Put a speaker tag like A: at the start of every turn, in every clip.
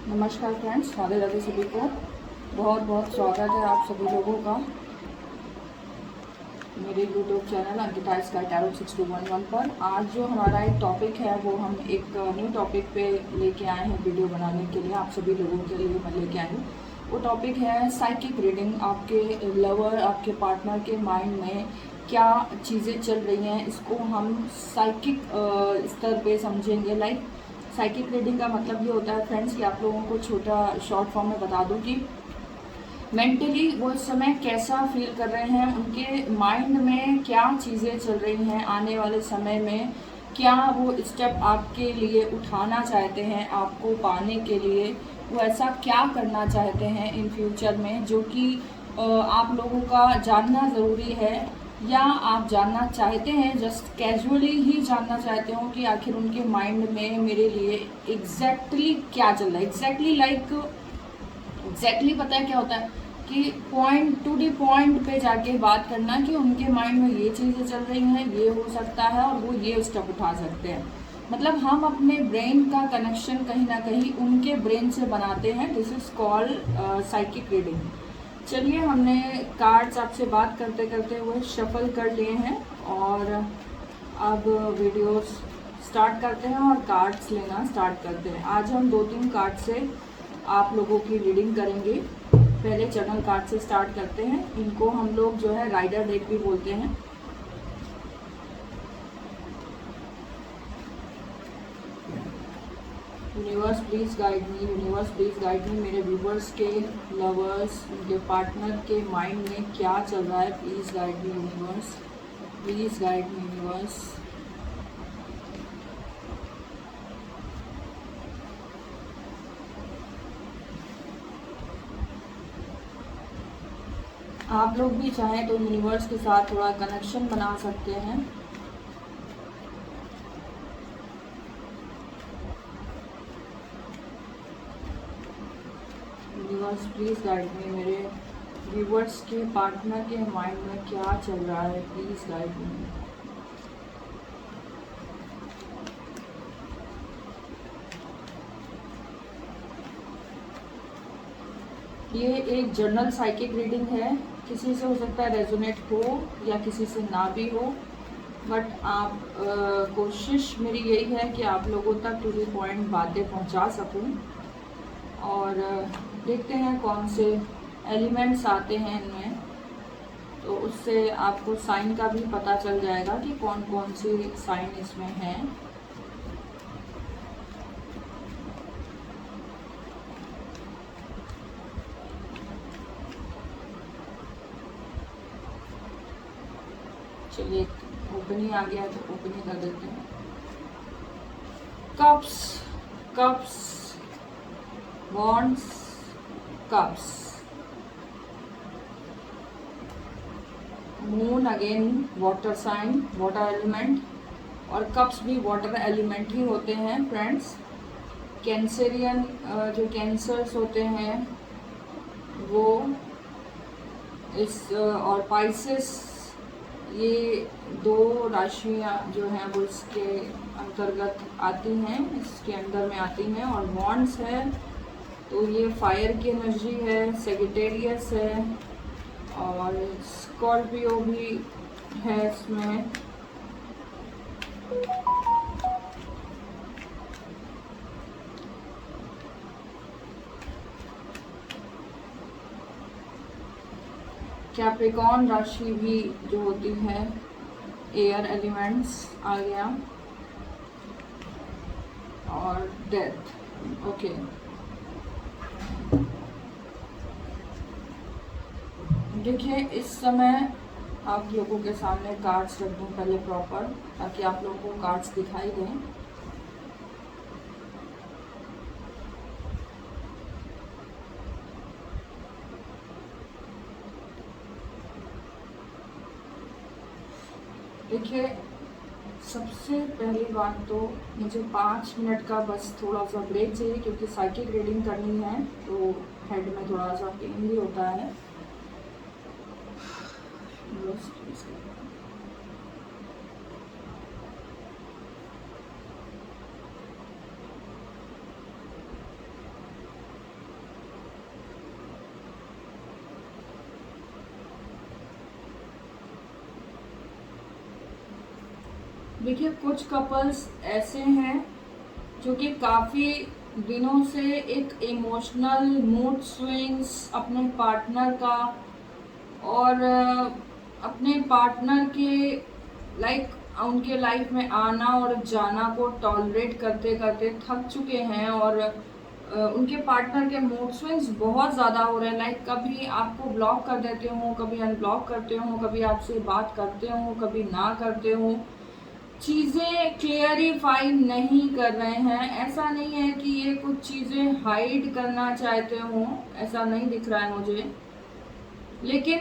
A: नमस्कार फ्रेंड्स, राधे राधे सभी को। बहुत बहुत स्वागत है आप सभी लोगों का मेरे YouTube channel Ankita sky tarot 6211 पर। आज जो हमारा एक टॉपिक है वो हम एक न्यू टॉपिक पे लेके आए हैं वीडियो बनाने के लिए, आप सभी लोगों के लिए मैं लेके आई हूँ। वो टॉपिक है साइकिक रीडिंग। आपके लवर, आपके पार्टनर के माइंड में क्या चीज़ें चल रही हैं, इसको हम साइकिक स्तर पे समझेंगे। लाइक साइकिक रीडिंग का मतलब ये होता है फ्रेंड्स कि आप लोगों को छोटा शॉर्ट फॉर्म में बता दूं कि मेंटली वो इस समय कैसा फील कर रहे हैं, उनके माइंड में क्या चीज़ें चल रही हैं, आने वाले समय में क्या वो स्टेप आपके लिए उठाना चाहते हैं, आपको पाने के लिए वो ऐसा क्या करना चाहते हैं इन फ्यूचर में, जो कि आप लोगों का जानना ज़रूरी है, या आप जानना चाहते हैं, जस्ट कैजुअली ही जानना चाहते हो कि आखिर उनके माइंड में मेरे लिए एग्जैक्टली क्या चल रहा है। एग्जैक्टली पता है क्या होता है कि पॉइंट टू दी पॉइंट पे जाके बात करना कि उनके माइंड में ये चीज़ें चल रही हैं, ये हो सकता है और वो ये स्टेप उठा सकते हैं। मतलब हम अपने ब्रेन का कनेक्शन कहीं ना कहीं उनके ब्रेन से बनाते हैं। This is called psychic reading. चलिए, हमने कार्ड्स आपसे बात करते करते हुए शफल कर लिए हैं और अब वीडियो स्टार्ट करते हैं और कार्ड्स लेना स्टार्ट करते हैं। आज हम 2-3 कार्ड से आप लोगों की रीडिंग करेंगे। पहले चैनल कार्ड से स्टार्ट करते हैं। इनको हम लोग जो है राइडर डेक भी बोलते हैं। Universe please guide me, universe please guide me. मेरे व्यूवर्स के लवर्स, उनके पार्टनर के माइंड में क्या चल रहा है, please guide me universe, please guide me universe. आप लोग भी चाहें तो यूनिवर्स के साथ थोड़ा कनेक्शन बना सकते हैं। यूनिवर्स प्लीज गाइड मी, मेरे व्यूवर्स के पार्टनर के माइंड में क्या चल रहा है, प्लीज गाइड मी। ये एक जनरल साइकिक रीडिंग है। किसी से हो सकता है रेजोनेट हो या किसी से ना भी हो, बट आप कोशिश मेरी यही है कि आप लोगों तक टू द पॉइंट बातें पहुंचा सकूं। और देखते हैं कौन से एलिमेंट्स आते हैं इनमें, तो उससे आपको साइन का भी पता चल जाएगा कि कौन कौन सी साइन इसमें हैं। चलिए, ओपनिंग आ गया तो ओपनिंग कर देते हैं। Cups, cups, wands, cups, moon again water sign, water element, और कप्स भी वाटर एलिमेंट ही होते हैं फ्रेंड्स। कैंसरियन जो कैंसर्स होते हैं वो इस और पाइसेस, ये 2 राशियाँ जो हैं वो इसके अंतर्गत आती हैं, इसके अंदर में आती हैं। और बॉन्ड्स है तो ये फायर की एनर्जी है, सेजिटेरियस है और स्कॉर्पियो भी है इसमें। कैप्रिकॉर्न राशि भी जो होती है, एयर एलिमेंट्स आ गया, और डेथ। ओके, देखिए इस समय आप लोगों के सामने कार्ड्स रख दूं पहले प्रॉपर, ताकि आप लोगों को कार्ड्स दिखाई दें। देखिए, सबसे पहली बात तो मुझे 5 मिनट का बस थोड़ा सा ब्रेक चाहिए, क्योंकि साइकिक रीडिंग करनी है तो हेड में थोड़ा सा पेन भी होता है। देखिए, कुछ कपल्स ऐसे हैं जो कि काफ़ी दिनों से एक इमोशनल मूड स्विंग्स अपने पार्टनर का और अपने पार्टनर के लाइक उनके लाइफ में आना और जाना को टॉलरेट करते करते थक चुके हैं और उनके पार्टनर के मूड स्विंग्स बहुत ज़्यादा हो रहे हैं। लाइक कभी आपको ब्लॉक कर देते हो, कभी अनब्लॉक करते हो, कभी आपसे बात करते हो, कभी ना करते हो, चीज़ें क्लियरिफाई नहीं कर रहे हैं। ऐसा नहीं है कि ये कुछ चीज़ें हाइड करना चाहते हो, ऐसा नहीं दिख रहा है मुझे, लेकिन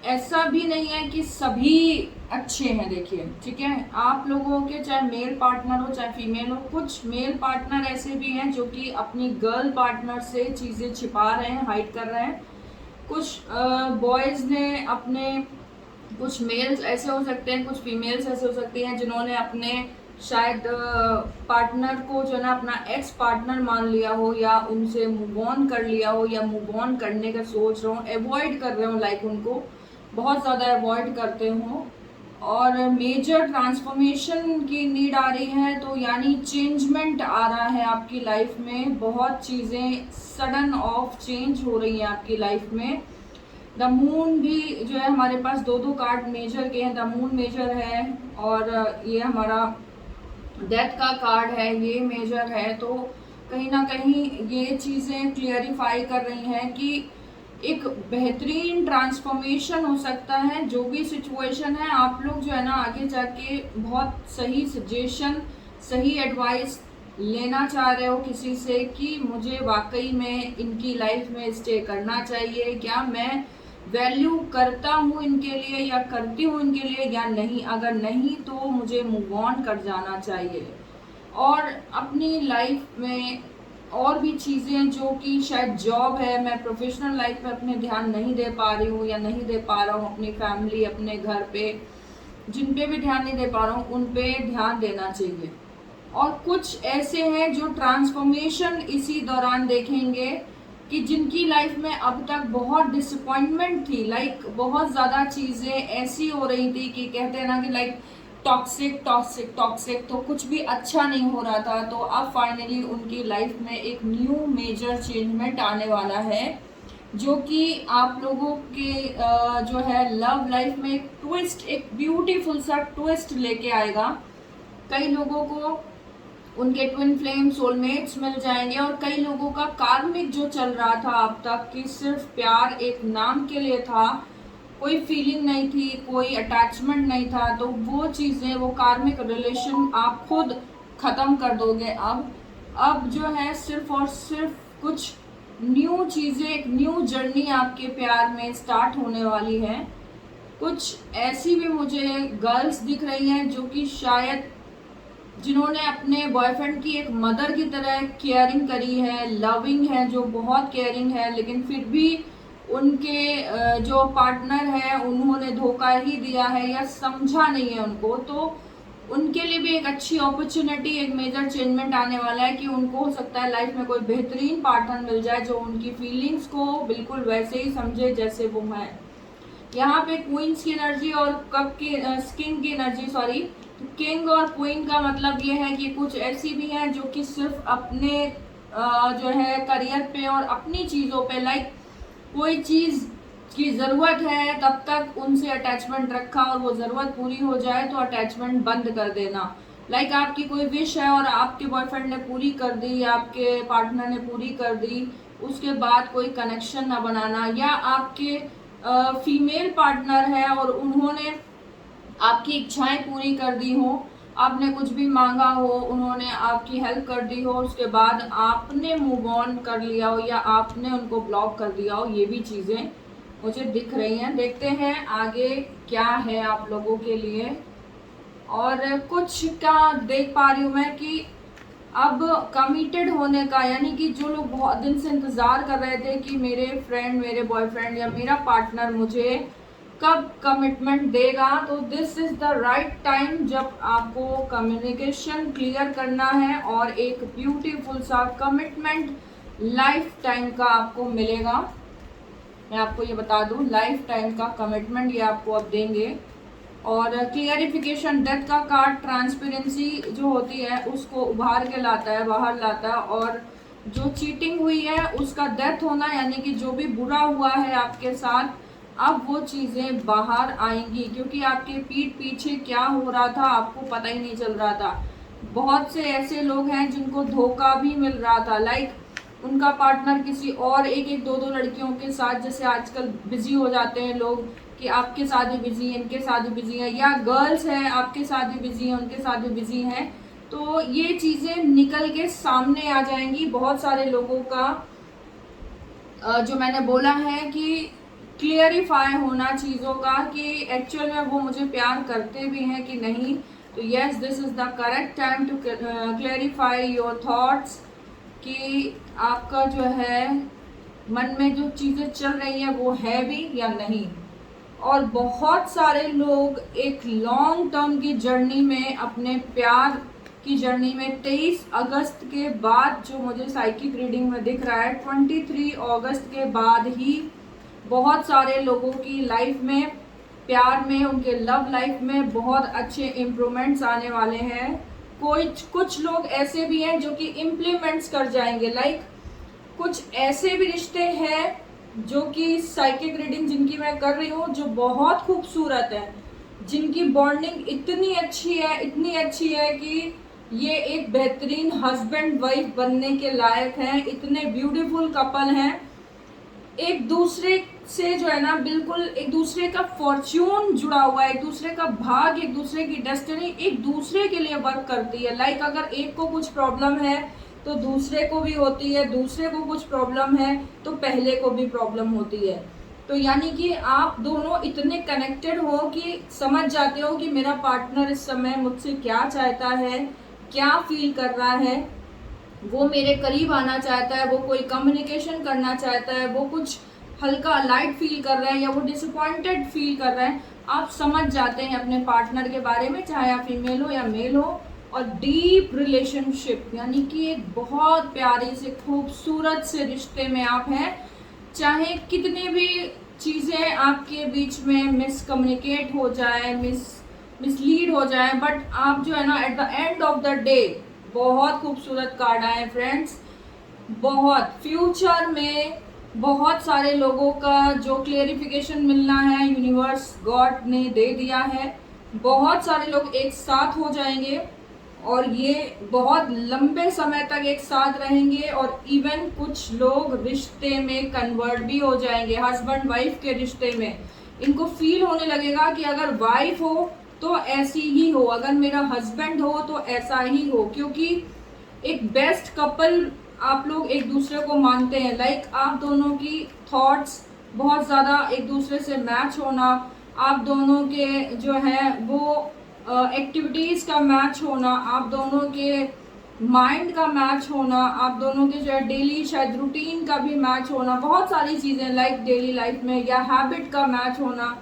A: ऐसा भी नहीं है कि सभी अच्छे हैं। देखिए, ठीक है, आप लोगों के चाहे मेल पार्टनर हो चाहे फीमेल हो, कुछ मेल पार्टनर ऐसे भी हैं जो कि अपनी गर्ल पार्टनर से चीज़ें छिपा रहे हैं, हाइड कर रहे हैं। कुछ बॉयज़ ने अपने, कुछ मेल्स ऐसे हो सकते हैं, कुछ फीमेल्स ऐसे हो सकती हैं जिन्होंने अपने शायद पार्टनर को जो है ना अपना एक्स पार्टनर मान लिया हो, या उनसे मूव ऑन कर लिया हो, या मूव ऑन करने का सोच रहे हो, अवॉइड कर रहे हो, लाइक उनको बहुत ज़्यादा अवॉइड करते हो और मेजर ट्रांसफॉर्मेशन की नीड आ रही है। तो यानी चेंजमेंट आ रहा है आपकी लाइफ में, बहुत चीज़ें सडन ऑफ चेंज हो रही हैं आपकी लाइफ में। द मून भी जो है हमारे पास दो दो कार्ड मेजर के हैं। द मून मेजर है और ये हमारा डेथ का कार्ड है, ये मेजर है। तो कहीं ना कहीं ये चीज़ें क्लियरिफाई कर रही हैं कि एक बेहतरीन ट्रांसफॉर्मेशन हो सकता है। जो भी सिचुएशन है, आप लोग जो है ना आगे जाके बहुत सही सजेशन, सही एडवाइस लेना चाह रहे हो किसी से कि मुझे वाकई में इनकी लाइफ में स्टे करना चाहिए, क्या मैं वैल्यू करता हूँ इनके लिए या करती हूँ इनके लिए या नहीं। अगर नहीं तो मुझे मूव ऑन कर जाना चाहिए और अपनी लाइफ में और भी चीज़ें जो कि शायद जॉब है, मैं प्रोफेशनल लाइफ में अपने ध्यान नहीं दे पा रही हूँ या नहीं दे पा रहा हूँ, अपनी फैमिली, अपने घर पे जिन पे भी ध्यान नहीं दे पा रहा हूँ उन पे ध्यान देना चाहिए। और कुछ ऐसे हैं जो ट्रांसफॉर्मेशन इसी दौरान देखेंगे कि जिनकी लाइफ में अब तक बहुत डिसअपॉइंटमेंट थी, लाइक बहुत ज़्यादा चीज़ें ऐसी हो रही थी कि कहते हैं ना कि लाइक टॉक्सिक टॉक्सिक टॉक्सिक, तो कुछ भी अच्छा नहीं हो रहा था। तो अब फाइनली उनकी लाइफ में एक न्यू मेजर चेंजमेंट आने वाला है जो कि आप लोगों के जो है लव लाइफ में एक ट्विस्ट, एक ब्यूटीफुल सा ट्विस्ट लेके आएगा। कई लोगों को उनके ट्विन फ्लेम सोलमेट्स मिल जाएंगे और कई लोगों का कार्मिक जो चल रहा था अब तक कि सिर्फ प्यार एक नाम के लिए था, कोई फीलिंग नहीं थी, कोई अटैचमेंट नहीं था, तो वो चीज़ें, वो कार्मिक रिलेशन आप खुद ख़त्म कर दोगे। अब जो है सिर्फ और सिर्फ कुछ न्यू चीज़ें, एक न्यू जर्नी आपके प्यार में स्टार्ट होने वाली है। कुछ ऐसी भी मुझे गर्ल्स दिख रही हैं जो कि शायद जिन्होंने अपने बॉयफ्रेंड की एक मदर की तरह केयरिंग करी है, लविंग है, जो बहुत केयरिंग है, लेकिन फिर भी उनके जो पार्टनर है उन्होंने धोखा ही दिया है या समझा नहीं है उनको। तो उनके लिए भी एक अच्छी अपॉर्चुनिटी, एक मेजर चेंजमेंट आने वाला है कि उनको हो सकता है लाइफ में कोई बेहतरीन पार्टनर मिल जाए जो उनकी फीलिंग्स को बिल्कुल वैसे ही समझे जैसे वो है। यहाँ पे क्वींस की एनर्जी और कप की किंग की एनर्जी, सॉरी, किंग और क्वीन का मतलब ये है कि कुछ ऐसी भी हैं जो कि सिर्फ अपने जो है करियर पे और अपनी चीज़ों पे, लाइक कोई चीज़ की ज़रूरत है तब तक उनसे अटैचमेंट रखा और वो ज़रूरत पूरी हो जाए तो अटैचमेंट बंद कर देना। लाइक आपकी कोई विश है और आपके बॉयफ्रेंड ने पूरी कर दी या आपके पार्टनर ने पूरी कर दी, उसके बाद कोई कनेक्शन ना बनाना। या आपके फीमेल पार्टनर है और उन्होंने आपकी इच्छाएं पूरी कर दी हो, आपने कुछ भी मांगा हो, उन्होंने आपकी हेल्प कर दी हो, उसके बाद आपने मूव ऑन कर लिया हो या आपने उनको ब्लॉक कर दिया हो, ये भी चीज़ें मुझे दिख रही हैं। देखते हैं आगे क्या है आप लोगों के लिए। और कुछ का देख पा रही हूँ मैं कि अब कमिटेड होने का, यानी कि जो लोग बहुत दिन से इंतज़ार कर रहे थे कि मेरे फ्रेंड, मेरे बॉयफ्रेंड या मेरा पार्टनर मुझे कब कमिटमेंट देगा, तो this is the right time जब आपको कम्युनिकेशन क्लियर करना है और एक ब्यूटीफुल सा कमिटमेंट लाइफ टाइम का आपको मिलेगा। मैं आपको ये बता दूं, लाइफ टाइम का कमिटमेंट ये आपको अब देंगे। और क्लियरिफिकेशन, डेथ का कार्ड ट्रांसपेरेंसी जो होती है उसको उभार के लाता है, बाहर लाता है। और जो चीटिंग हुई है उसका डेथ होना, यानी कि जो भी बुरा हुआ है आपके साथ, अब वो चीज़ें बाहर आएंगी, क्योंकि आपके पीठ पीछे क्या हो रहा था आपको पता ही नहीं चल रहा था। बहुत से ऐसे लोग हैं जिनको धोखा भी मिल रहा था, लाइक उनका पार्टनर किसी और एक एक दो दो लड़कियों के साथ, जैसे आजकल बिजी हो जाते हैं लोग कि आपके साथ भी बिजी है, इनके साथ भी बिजी है, या गर्ल्स हैं आपके साथ भी बिजी हैं, उनके साथ भी बिजी हैं। तो ये चीज़ें निकल के सामने आ जाएंगी बहुत सारे लोगों का। जो मैंने बोला है कि क्लियरिफाई होना चीज़ों का कि एक्चुअल में वो मुझे प्यार करते भी हैं कि नहीं। तो yes, this is the correct time to clarify your thoughts कि आपका जो है मन में जो चीज़ें चल रही हैं वो है भी या नहीं। और बहुत सारे लोग एक लॉन्ग टर्म की जर्नी में, अपने प्यार की जर्नी में 23 अगस्त के बाद, जो मुझे साइकिक रीडिंग में दिख रहा है 23 अगस्त के बाद ही बहुत सारे लोगों की लाइफ में, प्यार में, उनके लव लाइफ में बहुत अच्छे इम्प्रूवमेंट्स आने वाले हैं। कुछ लोग ऐसे भी हैं जो कि इम्प्लीमेंट्स कर जाएंगे, लाइक कुछ ऐसे भी रिश्ते हैं जो कि साइकिक रीडिंग जिनकी मैं कर रही हूँ, जो बहुत खूबसूरत है, जिनकी बॉन्डिंग इतनी अच्छी है, इतनी अच्छी है कि ये एक बेहतरीन हस्बैंड वाइफ बनने के लायक हैं। इतने ब्यूटीफुल कपल हैं, एक दूसरे से जो है ना बिल्कुल एक दूसरे का फॉर्च्यून जुड़ा हुआ है, एक दूसरे का भाग, एक दूसरे की डेस्टिनी एक दूसरे के लिए वर्क करती है। लाइक अगर एक को कुछ प्रॉब्लम है तो दूसरे को भी होती है, दूसरे को कुछ प्रॉब्लम है तो पहले को भी प्रॉब्लम होती है। तो यानी कि आप दोनों इतने कनेक्टेड हो कि समझ जाते हो कि मेरा पार्टनर इस समय मुझसे क्या चाहता है, क्या फील कर रहा है, वो मेरे करीब आना चाहता है, वो कोई कम्युनिकेशन करना चाहता है, वो कुछ हल्का लाइट फील कर रहा है, या वो डिसअपॉइंटेड फील कर रहा है। आप समझ जाते हैं अपने पार्टनर के बारे में, चाहे आप फीमेल हो या मेल हो। और डीप रिलेशनशिप, यानी कि एक बहुत प्यारी से खूबसूरत से रिश्ते में आप हैं। चाहे कितनी भी चीज़ें आपके बीच में मिसकम्युनिकेट हो जाए, मिसलीड हो जाए, बट आप जो है ना at the end of the day, बहुत खूबसूरत कार्ड आए फ्रेंड्स। बहुत फ्यूचर में बहुत सारे लोगों का जो क्लियरिफिकेशन मिलना है, यूनिवर्स गॉड ने दे दिया है। बहुत सारे लोग एक साथ हो जाएंगे और ये बहुत लंबे समय तक एक साथ रहेंगे, और इवन कुछ लोग रिश्ते में कन्वर्ट भी हो जाएंगे, हस्बैंड वाइफ के रिश्ते में। इनको फील होने लगेगा कि अगर वाइफ हो तो ऐसी ही हो, अगर मेरा हस्बैंड हो तो ऐसा ही हो, क्योंकि एक बेस्ट कपल आप लोग एक दूसरे को मानते हैं। लाइक आप दोनों की थॉट्स बहुत ज़्यादा एक दूसरे से मैच होना, आप दोनों के जो है वो एक्टिविटीज़ का मैच होना, आप दोनों के माइंड का मैच होना, आप दोनों के जो है डेली शायद रूटीन का भी मैच होना, बहुत सारी चीज़ें लाइक डेली लाइफ में, या हैबिट का मैच होना,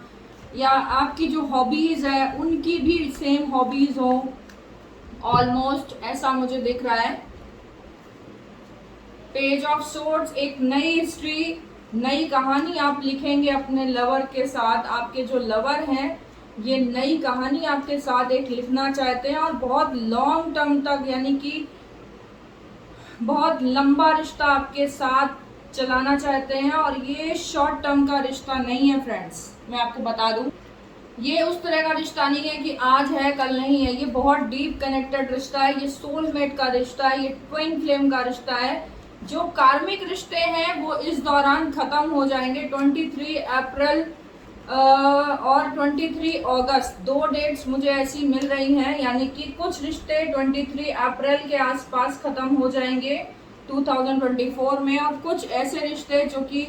A: या आपकी जो हॉबीज़ है उनकी भी सेम हॉबीज़ हो, ऑलमोस्ट ऐसा मुझे दिख रहा है। पेज ऑफ सोर्ड्स, एक नई हिस्ट्री, नई कहानी आप लिखेंगे अपने लवर के साथ। आपके जो लवर हैं ये नई कहानी आपके साथ एक लिखना चाहते हैं, और बहुत लॉन्ग टर्म तक, यानी कि बहुत लंबा रिश्ता आपके साथ चलाना चाहते हैं। और ये शॉर्ट टर्म का रिश्ता नहीं है फ्रेंड्स, मैं आपको बता दूं, ये उस तरह का रिश्ता नहीं है कि आज है कल नहीं है। ये बहुत डीप कनेक्टेड रिश्ता है, ये सोलमेट का रिश्ता है, ये ट्विन फ्लेम का रिश्ता है। जो कार्मिक रिश्ते हैं वो इस दौरान खत्म हो जाएंगे। 23 अप्रैल और 23 अगस्त, दो डेट्स मुझे ऐसी मिल रही हैं, यानी कि कुछ रिश्ते 23 अप्रैल के आसपास ख़त्म हो जाएंगे 2024 में, और कुछ ऐसे रिश्ते जो कि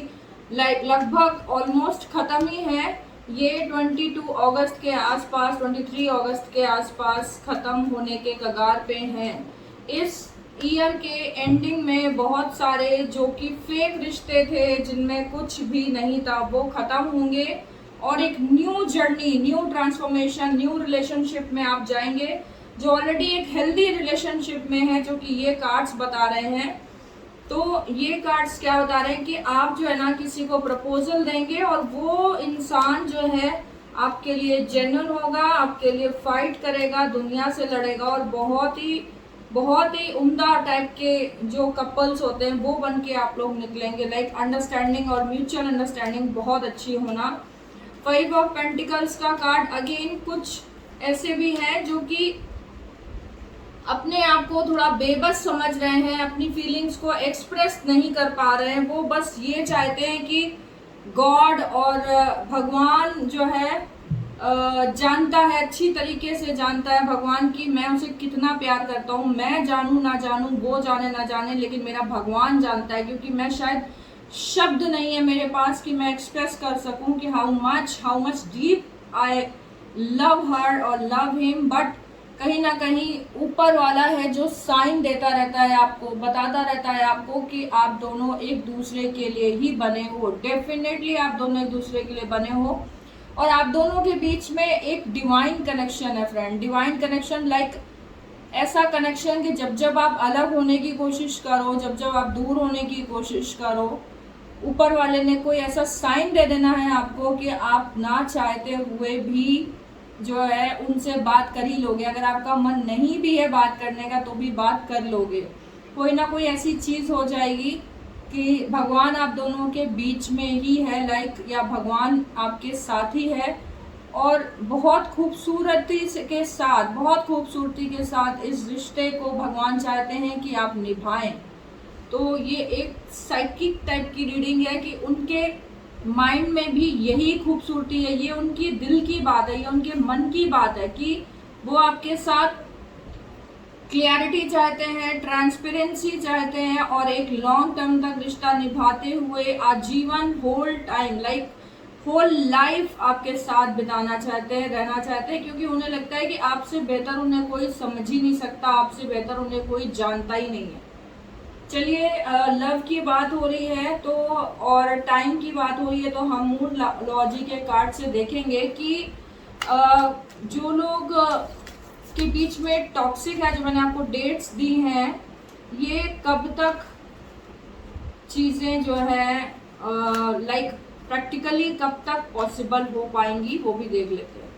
A: लगभग ऑलमोस्ट ख़त्म ही हैं, ये 22 अगस्त के आसपास, 23 अगस्त के आसपास ख़त्म होने के कगार पे हैं। इस ईयर के एंडिंग में बहुत सारे जो कि फेक रिश्ते थे, जिनमें कुछ भी नहीं था, वो ख़त्म होंगे, और एक new journey, new transformation, new relationship में आप जाएंगे, जो ऑलरेडी एक हेल्दी रिलेशनशिप में है, जो कि ये कार्ड्स बता रहे हैं। तो ये कार्ड्स क्या बता रहे हैं कि आप जो है ना किसी को प्रपोजल देंगे, और वो इंसान जो है आपके लिए जेन्युइन होगा, आपके लिए फाइट करेगा, दुनिया से लड़ेगा और बहुत ही उम्दा टाइप के जो कपल्स होते हैं वो बन के आप लोग निकलेंगे। लाइक अंडरस्टैंडिंग और म्यूचुअल अंडरस्टैंडिंग बहुत अच्छी होना। 5 ऑफ पेंटिकल्स का कार्ड अगेन, कुछ ऐसे भी हैं जो कि अपने आप को थोड़ा बेबस समझ रहे हैं, अपनी फीलिंग्स को एक्सप्रेस नहीं कर पा रहे हैं। वो बस ये चाहते हैं कि गॉड और भगवान जो है जानता है, अच्छी तरीके से जानता है भगवान की मैं उसे कितना प्यार करता हूँ। मैं जानूँ ना जानूँ, वो जाने ना जाने, लेकिन मेरा भगवान जानता है, क्योंकि मैं शायद शब्द नहीं है मेरे पास कि मैं एक्सप्रेस कर सकूं कि how much deep I love हर और लव हिम। बट कहीं ना कहीं ऊपर वाला है जो साइन देता रहता है आपको, बताता रहता है आपको कि आप दोनों एक दूसरे के लिए ही बने हो। डेफिनेटली आप दोनों एक दूसरे के लिए बने हो और आप दोनों के बीच में एक डिवाइन कनेक्शन है फ्रेंड। डिवाइन कनेक्शन लाइक ऐसा कनेक्शन कि जब जब आप अलग होने की कोशिश करो, जब जब आप दूर होने की कोशिश करो, ऊपर वाले ने कोई ऐसा साइन दे देना है आपको कि आप ना चाहते हुए भी जो है उनसे बात कर ही लोगे। अगर आपका मन नहीं भी है बात करने का तो भी बात कर लोगे। कोई ना कोई ऐसी चीज़ हो जाएगी कि भगवान आप दोनों के बीच में ही है, लाइक या भगवान आपके साथ ही है और बहुत खूबसूरती के साथ, बहुत खूबसूरती के साथ इस रिश्ते को भगवान चाहते हैं कि आप निभाएं। तो ये एक साइकिक टाइप की रीडिंग है कि उनके माइंड में भी यही खूबसूरती है, ये उनकी दिल की बात है, ये उनके मन की बात है कि वो आपके साथ क्लियरिटी चाहते हैं, ट्रांसपेरेंसी चाहते हैं और एक लॉन्ग टर्म तक रिश्ता निभाते हुए आजीवन whole time like whole life आपके साथ बिताना चाहते हैं, रहना चाहते हैं, क्योंकि उन्हें लगता है कि आपसे बेहतर उन्हें कोई समझ ही नहीं सकता, आपसे बेहतर उन्हें कोई जानता ही नहीं है। चलिए लव की बात हो रही है तो और टाइम की बात हो रही है तो हम मून लॉजी के कार्ड से देखेंगे कि जो लोग के बीच में टॉक्सिक है, जो मैंने आपको डेट्स दी हैं, ये कब तक चीज़ें जो है लाइक प्रैक्टिकली कब तक पॉसिबल हो पाएंगी वो भी देख लेते हैं।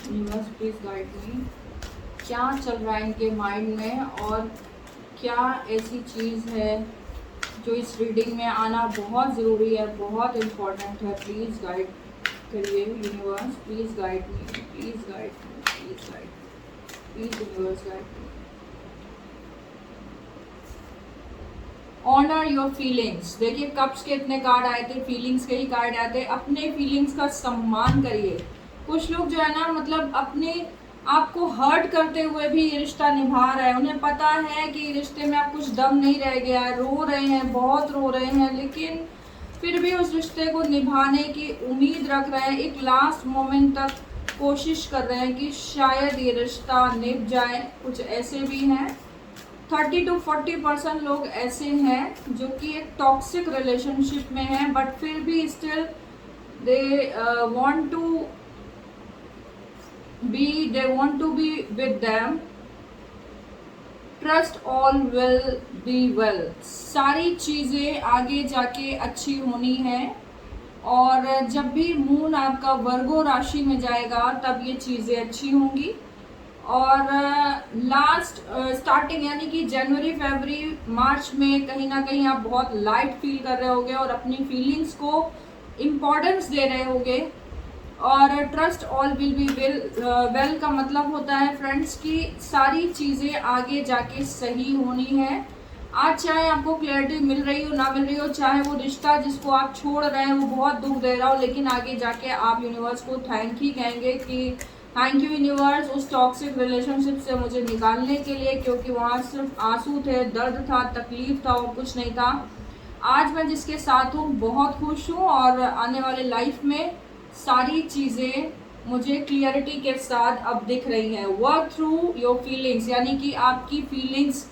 A: यूनिवर्स प्लीज गाइड मी, क्या चल रहा है इनके माइंड में और क्या ऐसी चीज़ है जो इस रीडिंग में आना बहुत ज़रूरी है, बहुत इम्पोर्टेंट है। प्लीज़ गाइड करिए universe, please guide me, please guide me, please guide, please universe guide me. Honour your feelings, देखिए कप्स के इतने कार्ड आए थे, फीलिंग्स के ही कार्ड आए थे। अपने फीलिंग्स का सम्मान करिए। कुछ लोग जो है ना मतलब अपने आपको हर्ट करते हुए भी ये रिश्ता निभा रहे हैं, उन्हें पता है कि रिश्ते में अब कुछ दम नहीं रह गया है, रो रहे हैं, बहुत रो रहे हैं, लेकिन फिर भी उस रिश्ते को निभाने की उम्मीद रख रहे हैं। एक लास्ट मोमेंट तक कोशिश कर रहे हैं कि शायद ये रिश्ता निभ जाए। कुछ ऐसे भी हैं, 30 to 40% लोग ऐसे हैं जो कि एक टॉक्सिक रिलेशनशिप में हैं, बट फिर भी still they want to be with them. Trust all will be well. सारी चीज़ें आगे जाके अच्छी होनी है और जब भी मून आपका वर्गो राशि में जाएगा तब ये चीज़ें अच्छी होंगी। और लास्ट स्टार्टिंग यानी कि जनवरी, फरवरी, मार्च में कहीं ना कहीं आप बहुत लाइट फील कर रहे होगे और अपनी फीलिंग्स को इम्पोर्टेंस दे रहे होगे। और trust all will be well का मतलब होता है फ्रेंड्स कि सारी चीज़ें आगे जाके सही होनी है। आज चाहे आपको क्लैरिटी मिल रही हो ना मिल रही हो, चाहे वो रिश्ता जिसको आप छोड़ रहे हैं वो बहुत दुख दे रहा हो, लेकिन आगे जाके आप यूनिवर्स को थैंक ही कहेंगे कि थैंक यू यूनिवर्स उस टॉक्सिक रिलेशनशिप से मुझे निकालने के लिए, क्योंकि वहाँ सिर्फ आंसू थे, दर्द था, तकलीफ था और कुछ नहीं था। आज मैं जिसके साथ हूँ बहुत खुश हूँ और आने वाले लाइफ में सारी चीज़ें मुझे क्लियरिटी के साथ अब दिख रही है। वर्क थ्रू योर फीलिंग्स, यानी कि आपकी फीलिंग्स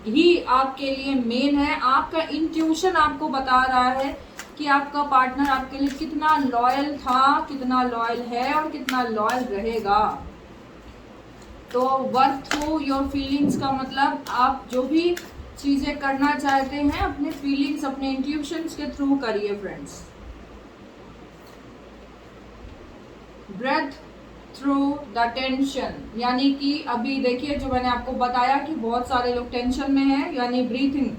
A: ही आपके लिए मेन है। आपका इंट्यूशन आपको बता रहा है कि आपका पार्टनर आपके लिए कितना लॉयल था, कितना लॉयल है और कितना लॉयल रहेगा। तो वर्क थ्रू योर फीलिंग्स का मतलब आप जो भी चीज़ें करना चाहते हैं अपने फीलिंग्स, अपने इंट्यूशंस के थ्रू करिए friends. Breathe through the tension, यानी कि अभी देखिए जो मैंने आपको बताया कि बहुत सारे लोग टेंशन में हैं, यानी ब्रीथिंग,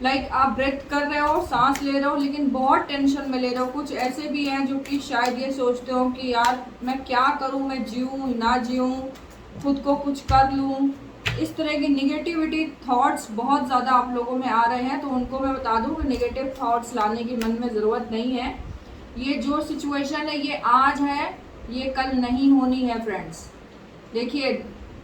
A: लाइक आप ब्रेथ कर रहे हो, सांस ले रहे हो, लेकिन बहुत टेंशन में ले रहे हो। कुछ ऐसे भी हैं जो कि शायद ये सोचते हो कि यार मैं क्या करूं, मैं जीऊं ना जीऊं, खुद को कुछ कर लूं। इस तरह की निगेटिविटी थॉट्स बहुत ज़्यादा आप लोगों में आ रहे हैं। तो उनको मैं बता दूं कि निगेटिव थॉट्स लाने की मन में ज़रूरत नहीं है। ये जो सिचुएशन है ये आज है, ये कल नहीं होनी है फ्रेंड्स। देखिए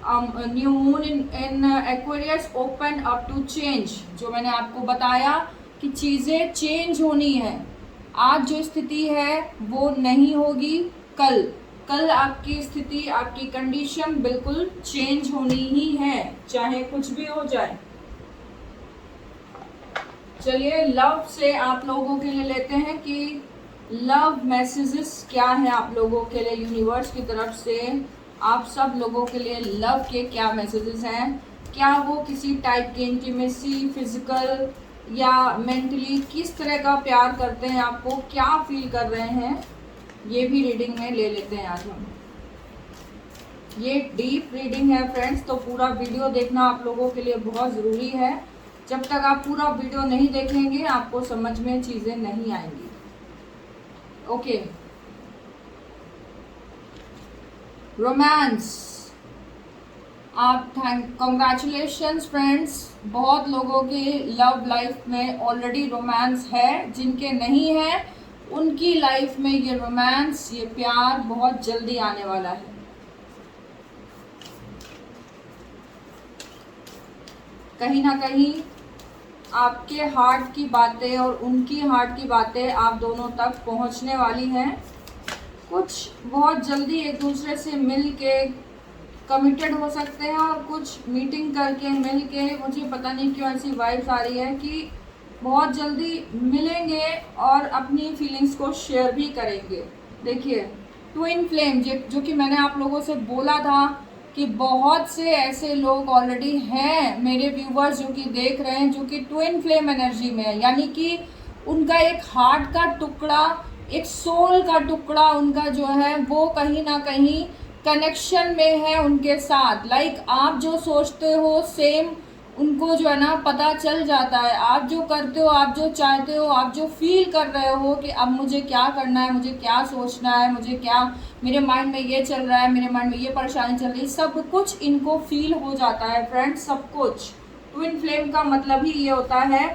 A: new moon in Aquarius open up to change, जो मैंने आपको बताया कि चीज़ें चेंज होनी है। आज जो स्थिति है वो नहीं होगी, कल आपकी स्थिति, आपकी कंडीशन बिल्कुल चेंज होनी ही है, चाहे कुछ भी हो जाए। चलिए लव से आप लोगों के लिए लेते हैं कि लव मैसेजेस क्या है आप लोगों के लिए यूनिवर्स की तरफ से। आप सब लोगों के लिए लव के क्या मैसेजेस हैं, क्या वो किसी टाइप की इंटीमेसी, फिजिकल या मेंटली किस तरह का प्यार करते हैं, आपको क्या फील कर रहे हैं, ये भी रीडिंग में ले लेते हैं आज हम। ये डीप रीडिंग है फ्रेंड्स, तो पूरा वीडियो देखना आप लोगों के लिए बहुत ज़रूरी है। जब तक आप पूरा वीडियो नहीं देखेंगे आपको समझ में चीज़ें नहीं आएंगी। ओके, रोमांस, आप कॉन्ग्रेचुलेशंस फ्रेंड्स, बहुत लोगों के लव लाइफ में ऑलरेडी रोमांस है। जिनके नहीं है उनकी लाइफ में ये रोमांस, ये प्यार बहुत जल्दी आने वाला है। कहीं ना कहीं आपके हार्ट की बातें और उनकी हार्ट की बातें आप दोनों तक पहुंचने वाली हैं। कुछ बहुत जल्दी एक दूसरे से मिल के कमिटेड हो सकते हैं और कुछ मीटिंग करके मिल के, मुझे पता नहीं क्यों ऐसी वाइब्स आ रही है कि बहुत जल्दी मिलेंगे और अपनी फीलिंग्स को शेयर भी करेंगे। देखिए ट्विन फ्लेम, जो कि मैंने आप लोगों से बोला था कि बहुत से ऐसे लोग ऑलरेडी हैं मेरे व्यूवर्स जो कि देख रहे हैं, जो कि ट्विन फ्लेम एनर्जी में है, यानी कि उनका एक हार्ट का टुकड़ा, एक सोल का टुकड़ा उनका जो है वो कहीं ना कहीं कनेक्शन में है उनके साथ। लाइक आप जो सोचते हो सेम उनको जो है ना पता चल जाता है। आप जो करते हो, आप जो चाहते हो, आप जो फील कर रहे हो कि अब मुझे क्या करना है, मुझे क्या सोचना है, मुझे क्या, मेरे माइंड में ये चल रहा है, मेरे माइंड में ये परेशानी चल रही है, सब कुछ इनको फील हो जाता है फ्रेंड्स, सब कुछ। ट्विन फ्लेम का मतलब ही ये होता है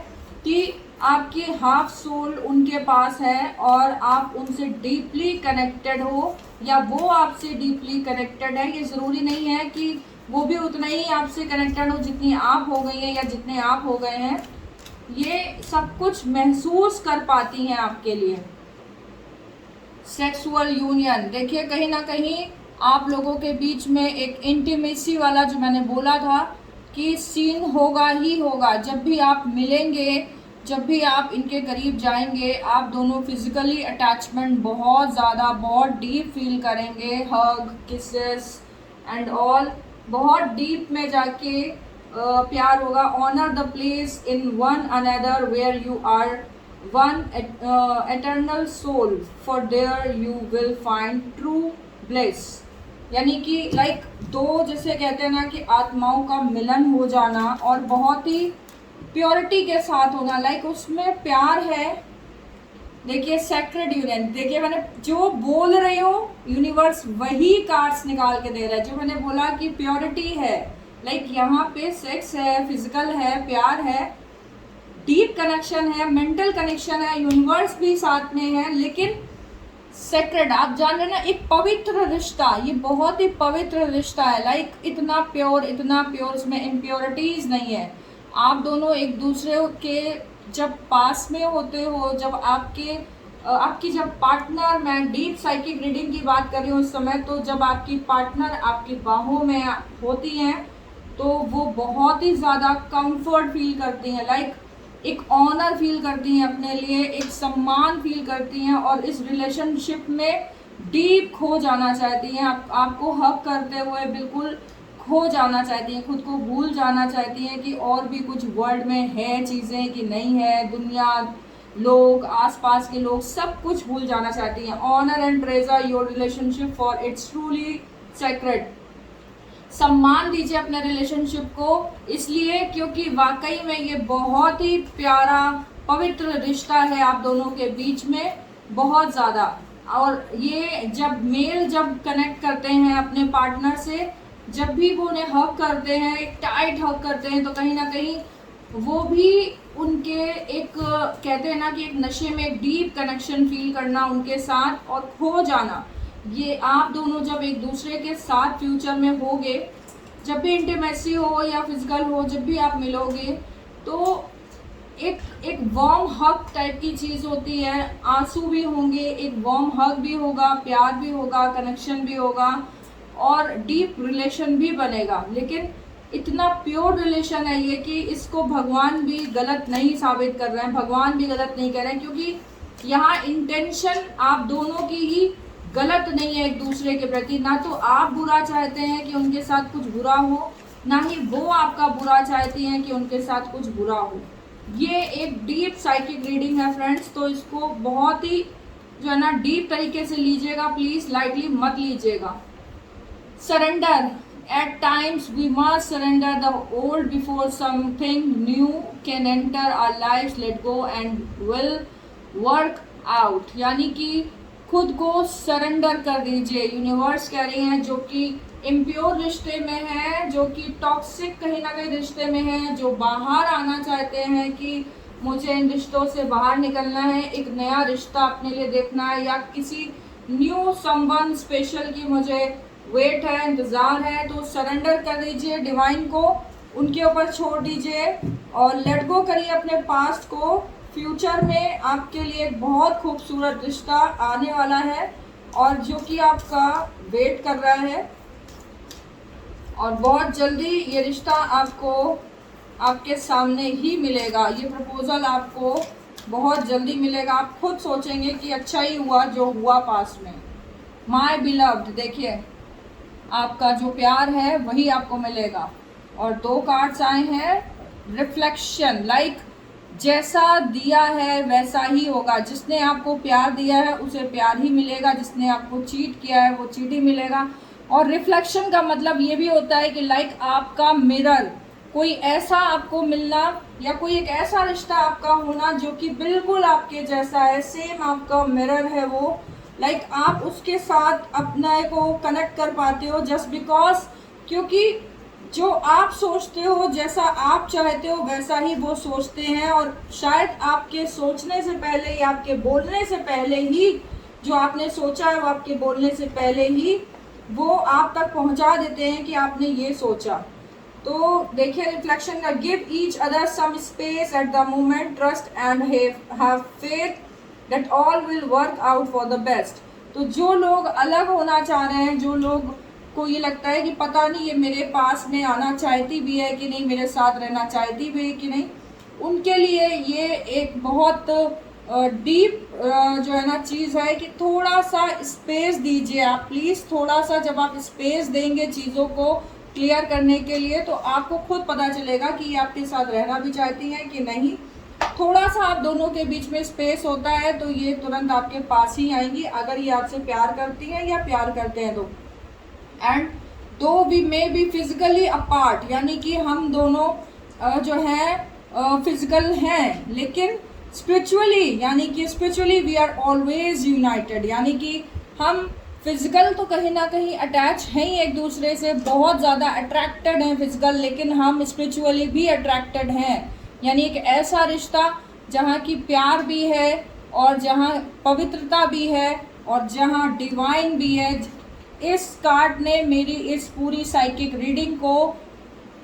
A: कि आपकी हाफ सोल उनके पास है और आप उनसे डीपली कनेक्टेड हो या वो आपसे डीपली कनेक्टेड है। ये ज़रूरी नहीं है कि वो भी उतना ही आपसे कनेक्टेड हो जितनी आप हो गई हैं या जितने आप हो गए हैं। ये सब कुछ महसूस कर पाती हैं आपके लिए। सेक्सुअल यूनियन, देखिए कहीं ना कहीं आप लोगों के बीच में एक इंटीमेसी वाला जो मैंने बोला था कि सीन होगा ही होगा। जब भी आप मिलेंगे, जब भी आप इनके करीब जाएंगे, आप दोनों फिजिकली अटैचमेंट बहुत ज़्यादा, बहुत डीप फील करेंगे। हग, किसेस एंड ऑल, बहुत डीप में जाके प्यार होगा। Honour the place in one another where you are one eternal soul, for there you will find true bless. यानी कि लाइक दो, जैसे कहते हैं ना कि आत्माओं का मिलन हो जाना और बहुत ही प्योरिटी के साथ होना, लाइक उसमें प्यार है। देखिए सेक्रेड यूनियन, देखिए मैंने जो बोल रही हूँ यूनिवर्स वही कार्ड्स निकाल के दे रहा है। जो मैंने बोला कि प्योरिटी है, लाइक यहाँ पे सेक्स है, फिजिकल है, प्यार है, डीप कनेक्शन है, मेंटल कनेक्शन है, यूनिवर्स भी साथ में है, लेकिन सेक्रेड, आप जान रहे ना, एक पवित्र रिश्ता, ये बहुत ही पवित्र रिश्ता है। लाइक इतना प्योर, इसमें इम्प्योरिटीज नहीं है। आप दोनों एक दूसरे के जब पास में होते हो, जब आपकी जब पार्टनर, मैं डीप साइकिक रीडिंग की बात कर रही हूँ इस समय, तो जब आपकी पार्टनर आपकी बाहों में होती हैं तो वो बहुत ही ज़्यादा कंफर्ट फील करती हैं, लाइक एक ऑनर फील करती हैं अपने लिए, एक सम्मान फील करती हैं और इस रिलेशनशिप में डीप खो जाना चाहती हैं। आपको हक करते हुए बिल्कुल खो जाना चाहती हैं, खुद को भूल जाना चाहती हैं कि और भी कुछ वर्ल्ड में है चीज़ें कि नहीं है, दुनिया, लोग, आसपास के लोग, सब कुछ भूल जाना चाहती हैं। Honour and treasure your relationship for it's truly sacred. सम्मान दीजिए अपने रिलेशनशिप को, इसलिए क्योंकि वाकई में ये बहुत ही प्यारा पवित्र रिश्ता है आप दोनों के बीच में, बहुत ज़्यादा। और ये जब कनेक्ट करते हैं अपने पार्टनर से, जब भी वो उन्हें हक करते हैं, एक टाइट हक करते हैं, तो कहीं ना कहीं वो भी उनके एक, कहते हैं ना कि एक नशे में एक डीप कनेक्शन फील करना उनके साथ और खो जाना। ये आप दोनों जब एक दूसरे के साथ फ्यूचर में होगे, जब भी इंटीमेसी हो या फिजिकल हो, जब भी आप मिलोगे, तो एक वार्म हग टाइप की चीज़ होती है। आंसू भी होंगे, एक वार्म हग भी होगा, प्यार भी होगा, कनेक्शन भी होगा और डीप रिलेशन भी बनेगा। लेकिन इतना प्योर रिलेशन है ये कि इसको भगवान भी गलत नहीं साबित कर रहे हैं, भगवान भी गलत नहीं कह रहे हैं, क्योंकि यहाँ इंटेंशन आप दोनों की ही गलत नहीं है एक दूसरे के प्रति। ना तो आप बुरा चाहते हैं कि उनके साथ कुछ बुरा हो, ना ही वो आपका बुरा चाहती हैं कि उनके साथ कुछ बुरा हो। ये एक डीप साइकिक रीडिंग है फ्रेंड्स, तो इसको बहुत ही जो है ना डीप तरीके से लीजिएगा, प्लीज़ लाइटली मत लीजिएगा। Surrender, at times we must surrender the old before something new can enter our lives. Let go and will work out, यानी कि खुद को सरेंडर कर दीजिए। यूनिवर्स कह रही हैं जो कि इम्प्योर रिश्ते में है, जो कि टॉक्सिक कहीं ना कहीं रिश्ते में है, जो बाहर आना चाहते हैं कि मुझे इन रिश्तों से बाहर निकलना है, एक नया रिश्ता अपने लिए देखना है, या किसी न्यू समवन स्पेशल की मुझे वेट है, इंतज़ार है, तो सरेंडर कर दीजिए डिवाइन को, उनके ऊपर छोड़ दीजिए और लेट गो करिए अपने पास्ट को। फ्यूचर में आपके लिए एक बहुत खूबसूरत रिश्ता आने वाला है और जो कि आपका वेट कर रहा है, और बहुत जल्दी ये रिश्ता आपको आपके सामने ही मिलेगा। ये प्रपोज़ल आपको बहुत जल्दी मिलेगा, आप खुद सोचेंगे कि अच्छा ही हुआ जो हुआ पास में। माय बिलव्ड, देखिए आपका जो प्यार है वही आपको मिलेगा। और 2 कार्ड्स आए हैं, रिफ्लेक्शन, लाइक जैसा दिया है वैसा ही होगा। जिसने आपको प्यार दिया है उसे प्यार ही मिलेगा, जिसने आपको चीट किया है वो चीट ही मिलेगा। और रिफ्लेक्शन का मतलब ये भी होता है कि लाइक आपका मिरर, कोई ऐसा आपको मिलना या कोई एक ऐसा रिश्ता आपका होना जो कि बिल्कुल आपके जैसा है, सेम आपका मिरर है वो, लाइक आप उसके साथ अपने को कनेक्ट कर पाते हो जस्ट बिकॉज, क्योंकि जो आप सोचते हो, जैसा आप चाहते हो वैसा ही वो सोचते हैं। और शायद आपके सोचने से पहले या आपके बोलने से पहले ही जो आपने सोचा है वो आपके बोलने से पहले ही वो आप तक पहुंचा देते हैं कि आपने ये सोचा। तो देखिए रिफ्लेक्शन का, give each other some space at the moment, trust and have faith that all will work out for the best. तो जो लोग अलग होना चाह रहे हैं, जो लोग को ये लगता है कि पता नहीं ये मेरे पास में आना चाहती भी है कि नहीं, मेरे साथ रहना चाहती भी है कि नहीं, उनके लिए ये एक बहुत डीप जो है ना चीज़ है कि थोड़ा सा स्पेस दीजिए आप प्लीज़। थोड़ा सा जब आप स्पेस देंगे चीज़ों को क्लियर करने के लिए, तो आपको खुद पता चलेगा कि ये आपके साथ रहना भी चाहती हैं कि नहीं। थोड़ा सा आप दोनों के बीच में स्पेस होता है तो ये तुरंत आपके पास ही आएंगी, अगर ये आपसे प्यार करती हैं या प्यार करते हैं तो। And though we may be physically apart, यानी कि हम दोनों जो है फिजिकल हैं, लेकिन स्पिरिचुअली, यानी कि spiritually we are always united, यानी कि हम फिजिकल तो कहीं ना कहीं अटैच हैं ही एक दूसरे से, बहुत ज़्यादा अट्रैक्टेड हैं फिजिकल, लेकिन हम स्पिरिचुअली भी अट्रैक्टेड हैं। यानी एक ऐसा रिश्ता जहाँ की प्यार भी है और जहाँ पवित्रता भी है और जहाँ डिवाइन भी है। इस कार्ड ने मेरी इस पूरी साइकिक रीडिंग को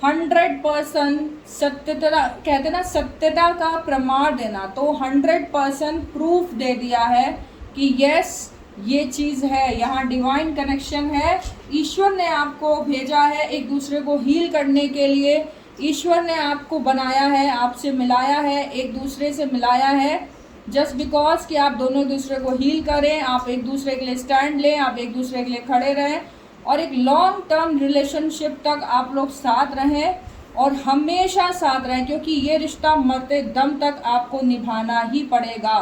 A: 100% सत्यता, कहते ना सत्यता का प्रमाण देना, तो 100% प्रूफ दे दिया है कि यस ये चीज़ है, यहाँ डिवाइन कनेक्शन है। ईश्वर ने आपको भेजा है एक दूसरे को हील करने के लिए। ईश्वर ने आपको बनाया है, आपसे मिलाया है, एक दूसरे से मिलाया है जस्ट बिकॉज कि आप दोनों एक दूसरे को हील करें, आप एक दूसरे के लिए स्टैंड लें, आप एक दूसरे के लिए खड़े रहें और एक लॉन्ग टर्म रिलेशनशिप तक आप लोग साथ रहें और हमेशा साथ रहें, क्योंकि ये रिश्ता मरते दम तक आपको निभाना ही पड़ेगा।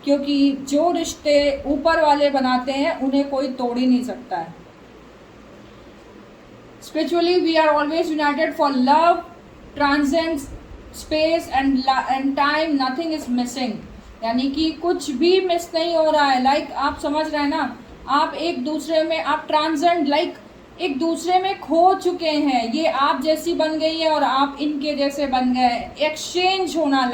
A: क्योंकि जो रिश्ते ऊपर वाले बनाते हैं उन्हें कोई तोड़ ही नहीं सकता है। Spiritually we are always united for love transcends space and time, nothing is missing, यानी कि कुछ भी मिस नहीं हो रहा है। लाइक आप समझ रहे हैं ना, आप एक दूसरे में आप ट्रांसेंड लाइक एक दूसरे में खो चुके हैं। ये आप जैसी बन गई है और आप इनके जैसे बन गए हैं। एक्सचेंज होना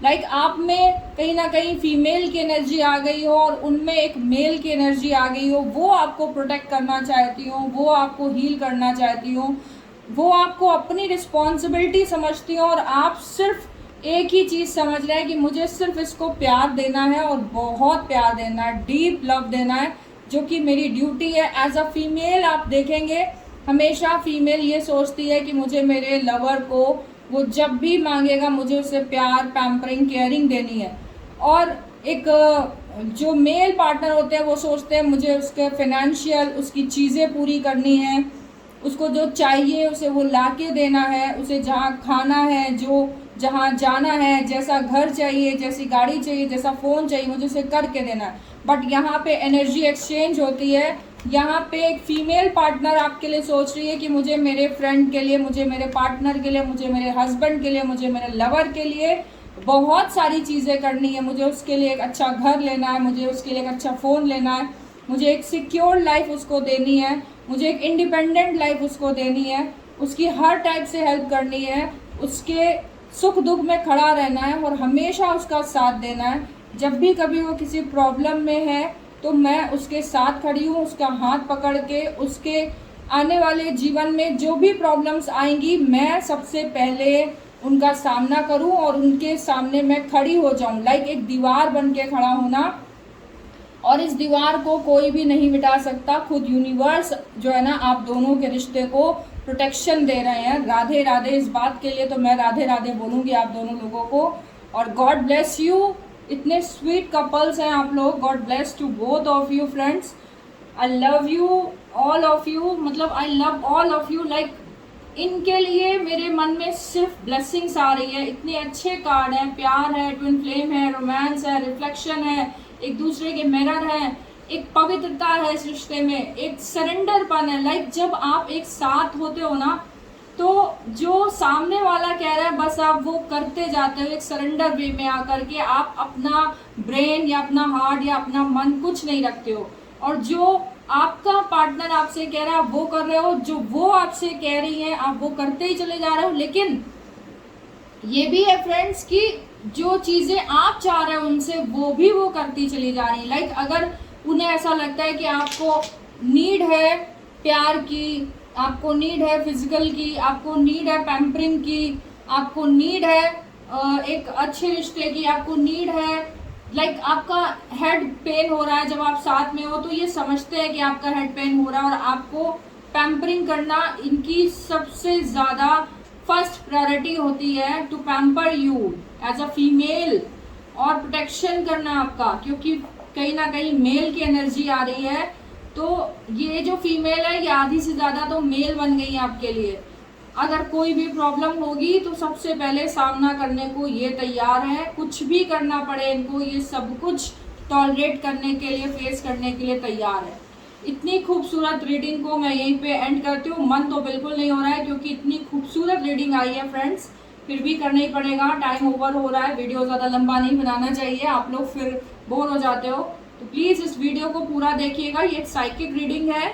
A: लाइक आप में कहीं ना कहीं फीमेल की एनर्जी आ गई हो और उनमें एक मेल की एनर्जी आ गई हो। वो आपको प्रोटेक्ट करना चाहती हो, वो आपको हील करना चाहती हो, वो आपको अपनी रिस्पॉन्सिबिलिटी समझती हो और आप सिर्फ एक ही चीज़ समझ रहे हैं कि मुझे सिर्फ इसको प्यार देना है और बहुत प्यार देना है, डीप लव देना है, जो कि मेरी ड्यूटी है एज अ फीमेल। आप देखेंगे हमेशा फीमेल ये सोचती है कि मुझे मेरे लवर को वो जब भी मांगेगा मुझे उसे प्यार, पैम्परिंग, केयरिंग देनी है। और एक जो मेल पार्टनर होते हैं वो सोचते हैं मुझे उसके फाइनेंशियल उसकी चीज़ें पूरी करनी है, उसको जो चाहिए उसे वो ला के देना है, उसे जहाँ खाना है, जो जहाँ जाना है, जैसा घर चाहिए, जैसी गाड़ी चाहिए, जैसा फ़ोन चाहिए, मुझे उसे करके देना है। बट यहाँ पे एनर्जी एक्सचेंज होती है। यहाँ पे एक फीमेल पार्टनर आपके लिए सोच रही है कि मुझे मेरे फ्रेंड के लिए, मुझे मेरे पार्टनर के लिए, मुझे मेरे हस्बैंड के लिए, मुझे मेरे लवर के लिए बहुत सारी चीज़ें करनी है। मुझे उसके लिए एक अच्छा घर लेना है, मुझे उसके लिए एक अच्छा फ़ोन लेना है, मुझे एक सिक्योर लाइफ उसको देनी है, मुझे एक इंडिपेंडेंट लाइफ उसको देनी है, उसकी हर टाइप से हेल्प करनी है, उसके सुख दुख में खड़ा रहना है और हमेशा उसका साथ देना है। जब भी कभी वो किसी प्रॉब्लम में है तो मैं उसके साथ खड़ी हूँ, उसका हाथ पकड़ के उसके आने वाले जीवन में जो भी प्रॉब्लम्स आएंगी मैं सबसे पहले उनका सामना करूँ और उनके सामने मैं खड़ी हो जाऊँ। लाइक एक दीवार बन के खड़ा होना, और इस दीवार को कोई भी नहीं मिटा सकता। खुद यूनिवर्स जो है ना आप दोनों के रिश्ते को प्रोटेक्शन दे रहे हैं। राधे राधे। इस बात के लिए तो मैं राधे राधे बोलूँगी आप दोनों लोगों को। और गॉड ब्लेस यू। इतने स्वीट कपल्स हैं आप लोग। God bless to both of you friends. I love you all of you, मतलब I love all of you. Like इनके लिए मेरे मन में सिर्फ ब्लेसिंग्स आ रही है। इतने अच्छे कार्ड हैं, प्यार है, ट्विन फ्लेम है, रोमांस है, रिफ्लेक्शन है, एक दूसरे के मिरर हैं, एक पवित्रता है इस रिश्ते में, एक सरेंडरपन है। लाइक जब आप एक साथ होते हो ना तो जो सामने वाला कह रहा है बस आप वो करते जाते हो एक सरेंडर वे में आकर के। आप अपना ब्रेन या अपना हार्ट या अपना मन कुछ नहीं रखते हो, और जो आपका पार्टनर आपसे कह रहा है आप वो कर रहे हो, जो वो आपसे कह रही है आप वो करते ही चले जा रहे हो। लेकिन ये भी है फ्रेंड्स कि जो चीज़ें आप चाह रहे हो उनसे वो भी वो करती चली जा रही है। लाइक अगर उन्हें ऐसा लगता है कि आपको नीड है प्यार की, आपको नीड है फिजिकल की, आपको नीड है पैम्परिंग की, आपको नीड है एक अच्छे रिश्ते की, आपको नीड है लाइक आपका हेड पेन हो रहा है जब आप साथ में हो, तो ये समझते हैं कि आपका हेड पेन हो रहा है और आपको पैम्परिंग करना इनकी सबसे ज़्यादा फर्स्ट प्रायोरिटी होती है। To pamper you as a female और प्रोटेक्शन करना आपका, क्योंकि कहीं ना कहीं मेल की एनर्जी आ रही है। तो ये जो फीमेल है ये आधी से ज़्यादा तो मेल बन गई है आपके लिए। अगर कोई भी प्रॉब्लम होगी तो सबसे पहले सामना करने को ये तैयार है, कुछ भी करना पड़े इनको, ये सब कुछ टॉलरेट करने के लिए, फेस करने के लिए तैयार है। इतनी खूबसूरत रीडिंग को मैं यहीं पे एंड करती हूँ। मन तो बिल्कुल नहीं हो रहा है क्योंकि इतनी खूबसूरत रीडिंग आई है फ्रेंड्स, फिर भी करना ही पड़ेगा। टाइम ओवर हो रहा है, वीडियो ज़्यादा लंबा नहीं बनाना चाहिए, आप लोग फिर बोर हो जाते हो। तो प्लीज़ इस वीडियो को पूरा देखिएगा। ये एक साइकिक रीडिंग है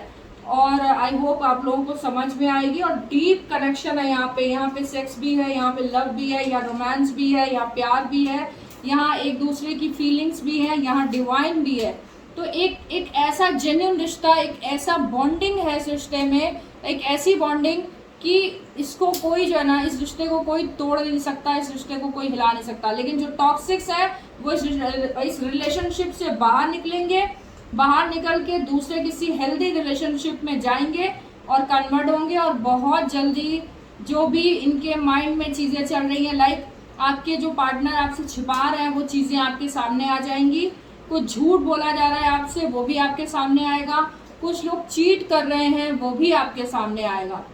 A: और आई होप आप लोगों को समझ में आएगी। और डीप कनेक्शन है यहाँ पे सेक्स भी है, यहाँ पे लव भी है, या रोमांस भी है, या प्यार भी है, यहाँ एक दूसरे की फीलिंग्स भी है, यहाँ डिवाइन भी है। तो एक ऐसा जेन्युइन रिश्ता, एक ऐसा बॉन्डिंग है इस रिश्ते में, एक ऐसी बॉन्डिंग कि इसको कोई जो है ना, इस रिश्ते को कोई तोड़ नहीं सकता, इस रिश्ते को कोई हिला नहीं सकता। लेकिन जो टॉक्सिक्स है वो इस रिलेशनशिप से बाहर निकलेंगे, बाहर निकल के दूसरे किसी हेल्दी रिलेशनशिप में जाएंगे और कन्वर्ट होंगे, और बहुत जल्दी जो भी इनके माइंड में चीज़ें चल रही हैं, लाइक आपके जो पार्टनर आपसे छिपा रहे हैं वो चीज़ें आपके सामने आ जाएंगी। कुछ झूठ बोला जा रहा है आपसे, वो भी आपके सामने आएगा। कुछ लोग चीट कर रहे हैं, वो भी आपके सामने आएगा।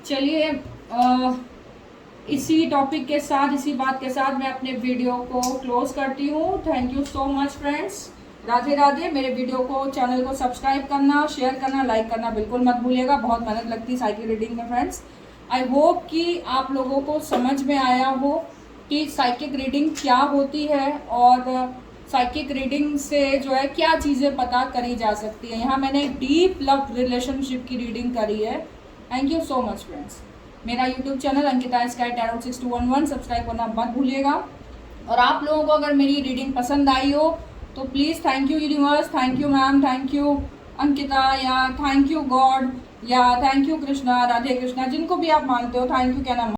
A: चलिए इसी टॉपिक के साथ, इसी बात के साथ मैं अपने वीडियो को क्लोज करती हूँ। Thank you so much friends. Radhe Radhe. मेरे वीडियो को, चैनल को सब्सक्राइब करना, शेयर करना, लाइक करना बिल्कुल मत भूलिएगा। बहुत मेहनत लगती है साइकिल रीडिंग में फ्रेंड्स। आई होप कि आप लोगों को समझ में आया हो कि साइकिक रीडिंग क्या होती है और साइकिक रीडिंग से जो है क्या चीज़ें पता करी जा सकती है। यहाँ मैंने डीप लव रिलेशनशिप की रीडिंग करी है। Thank you so much friends. मेरा YouTube channel Ankita sky tarot 6211 subscribe करना मत भूलिएगा। और आप लोगों को अगर मेरी रीडिंग पसंद आई हो तो please thank you universe, thank you ma'am, thank you Ankita, या थैंक यू गॉड, या थैंक यू कृष्णा, राधे कृष्णा, जिनको भी आप मानते हो, थैंक यू कहना